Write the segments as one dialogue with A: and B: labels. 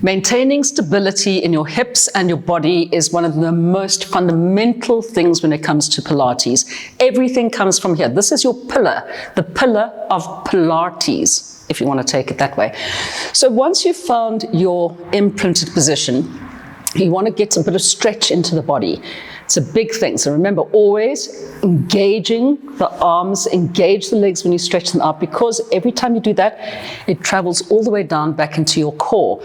A: Maintaining stability in your hips and your body is one of the most fundamental things when it comes to Pilates. Everything comes from here. This is your pillar, the pillar of Pilates, if you want to take it that way. So once you've found your imprinted position, you want to get a bit of stretch into the body. It's a big thing. So remember, always engaging the arms, engage the legs when you stretch them out, because every time you do that, it travels all the way down back into your core.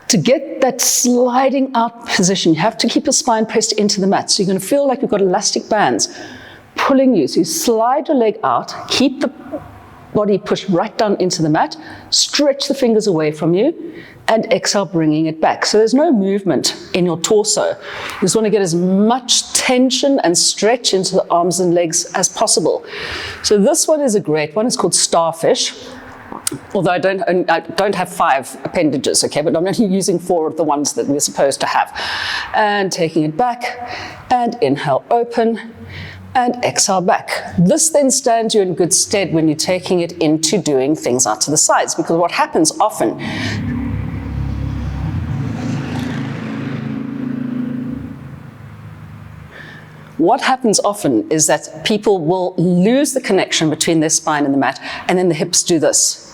A: To get that sliding out position, you have to keep your spine pressed into the mat. So you're going to feel like you've got elastic bands pulling you. So you slide your leg out, keep the body pushed right down into the mat, stretch the fingers away from you, and exhale, bringing it back. So there's no movement in your torso. You just want to get as much tension and stretch into the arms and legs as possible. So this one is a great one. It's called Starfish. Although I don't have 5 appendages, okay, but I'm only using 4 of the ones that we're supposed to have. And taking it back, and inhale, open, and exhale back. This then stands you in good stead when you're taking it into doing things out to the sides, because what happens often is that people will lose the connection between their spine and the mat, and then the hips do this.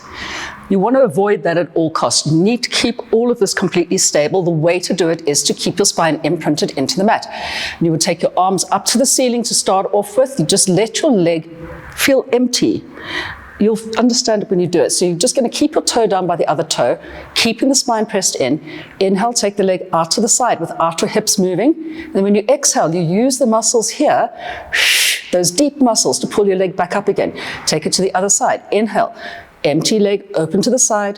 A: You want to avoid that at all costs. You need to keep all of this completely stable. The way to do it is to keep your spine imprinted into the mat. And you would take your arms up to the ceiling to start off with. You just let your leg feel empty. You'll understand it when you do it. So you're just going to keep your toe down by the other toe, keeping the spine pressed in. Inhale, take the leg out to the side without your hips moving. And when you exhale, you use the muscles here, those deep muscles, to pull your leg back up again. Take it to the other side. Inhale, empty leg, open to the side,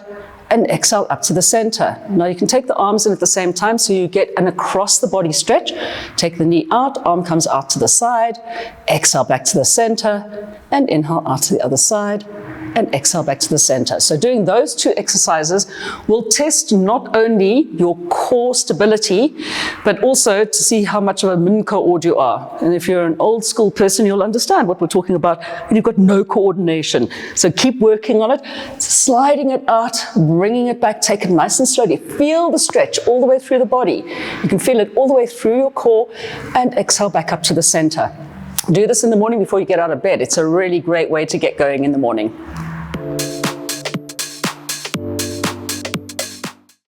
A: and exhale up to the center. Now you can take the arms in at the same time, so you get an across the body stretch. Take the knee out, arm comes out to the side, exhale back to the center, and inhale out to the other side, and exhale back to the center. So doing those 2 exercises will test not only your core stability, but also to see how much of a min-co-ord you are. And if you're an old school person, you'll understand what we're talking about when you've got no coordination. So keep working on it, sliding it out, bringing it back, take it nice and slowly. Feel the stretch all the way through the body. You can feel it all the way through your core, and exhale back up to the center. Do this in the morning before you get out of bed. It's a really great way to get going in the morning.